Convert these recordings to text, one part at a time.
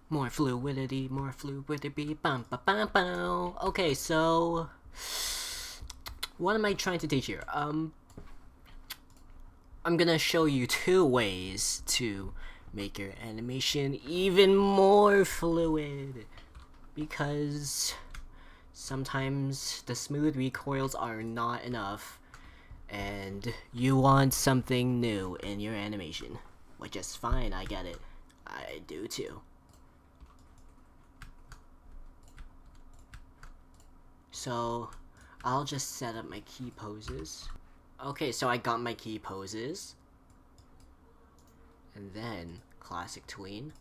More fluidity, bum ba bum bum. Okay, so what am I trying to teach here? I'm gonna show you 2 ways to make your animation even more fluid, because sometimes the smooth recoils are not enough and you want something new in your animation, which is fine. I get it. I do too. So I'll just set up my key poses. Okay, so I got my key poses. And then classic tween.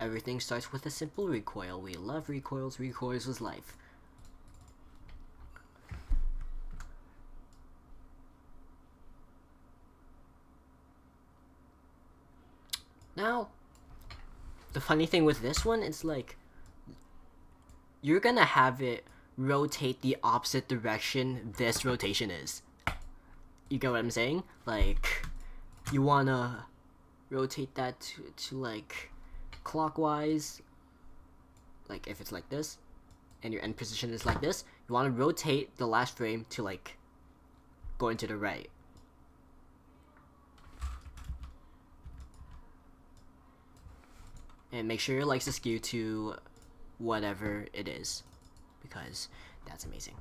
Everything starts with a simple recoil. We love recoils. Recoils is life. Now, the funny thing with this one is like, you're gonna have it rotate the opposite direction this rotation is. You get what I'm saying? Like, you wanna rotate that to like clockwise. Like if it's like this, and your end position is like this, you wanna rotate the last frame to like going to the right. And make sure your likes to skew to whatever it is, because that's amazing.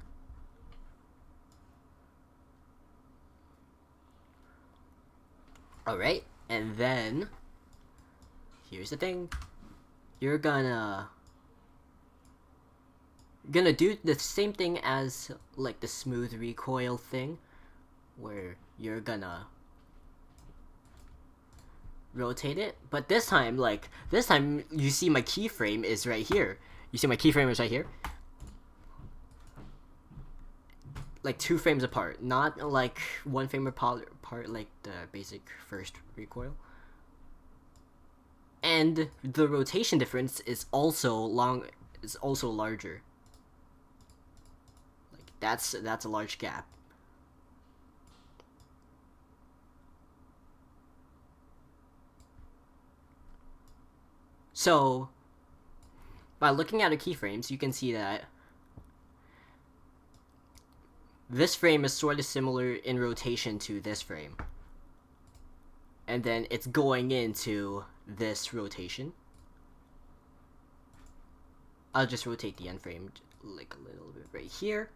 Alright, and then here's the thing. You're gonna do the same thing as like the smooth recoil thing, where you're gonna rotate it, but this time you see my keyframe is right here. You see my keyframe is right here, like 2 frames apart, not like 1 frame apart like the basic first recoil. And the rotation difference is also larger. Like that's a large gap. So, by looking at the keyframes, you can see that this frame is sort of similar in rotation to this frame. And then it's going into this rotation. I'll just rotate the end frame like a little bit right here.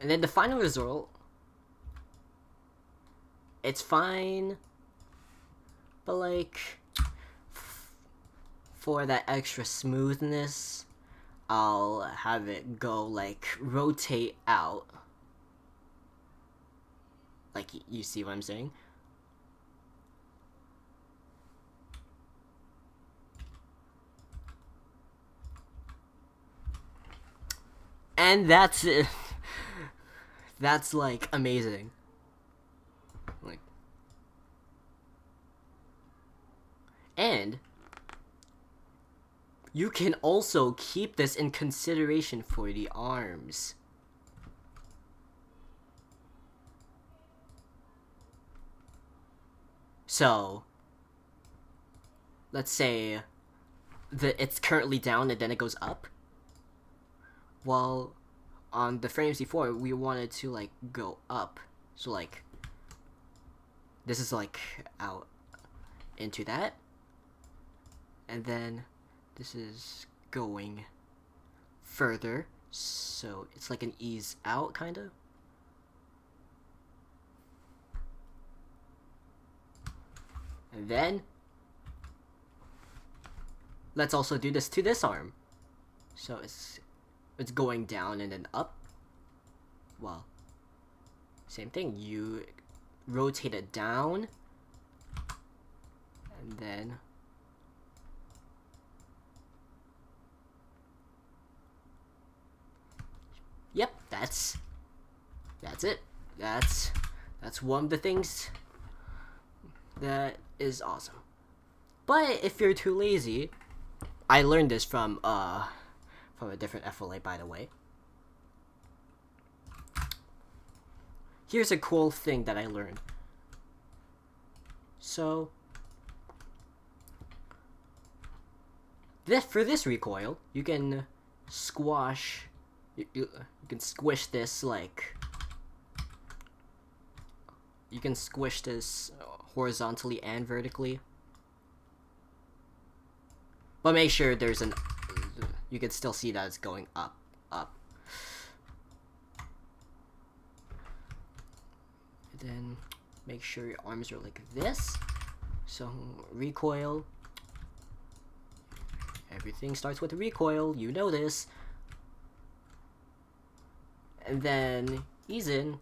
And then the final result, it's fine, but like for that extra smoothness, I'll have it go like rotate out. Like, you see what I'm saying? And that's it. That's like amazing. Like, and you can also keep this in consideration for the arms. So, let's say that it's currently down and then it goes up. Well, on the frames before, we wanted to like go up. So like, this is like out into that. And then this is going further. So it's like an ease out kind of. And then let's also do this to this arm. So it's going down and then up. Well, same thing. You rotate it down and then yep, that's it. That's one of the things that is awesome. But if you're too lazy, I learned this from a different FLA, by the way. Here's a cool thing that I learned. So for this recoil, you can squash. You can squish this like. You can squish this horizontally and vertically. But make sure there's an. You can still see that it's going up, up. And then make sure your arms are like this. So recoil. Everything starts with recoil. You know this. And then ease in.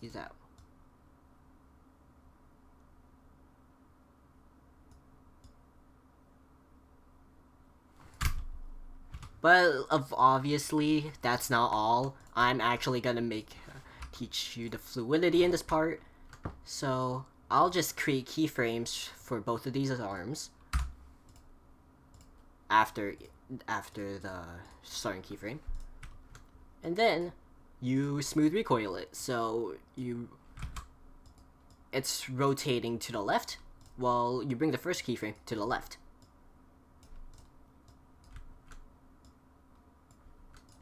Ease out. But obviously, that's not all. I'm actually gonna teach you the fluidity in this part. So I'll just create keyframes for both of these arms after the starting keyframe, and then you smooth recoil it. So it's rotating to the left while you bring the first keyframe to the left.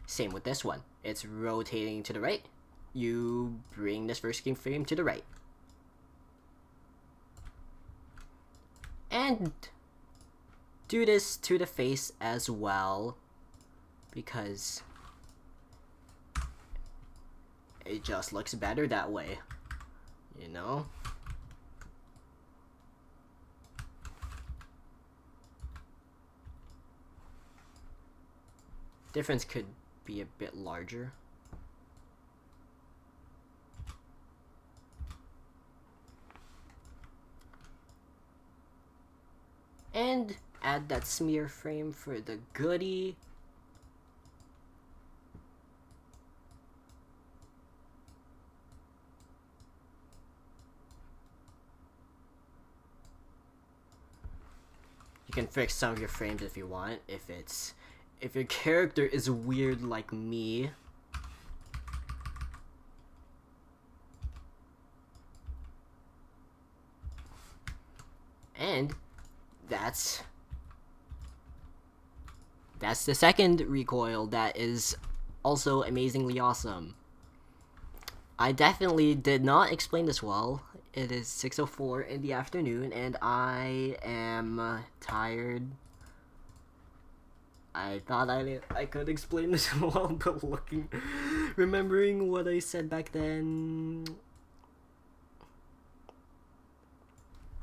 Same with this one. It's rotating to the right. You bring this first keyframe to the right. And do this to the face as well, because it just looks better that way, you know? Difference could be a bit larger. And add that smear frame for the goodie. You can fix some of your frames if you want, if your character is weird like me. And that's the second recoil that is also amazingly awesome. I definitely did not explain this well. It is 6:04 in the afternoon and I am tired. I thought I could explain this well, but remembering what I said back then,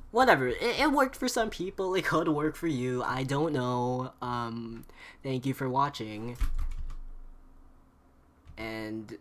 whatever. It worked for some people. It could work for you. I don't know. Thank you for watching. And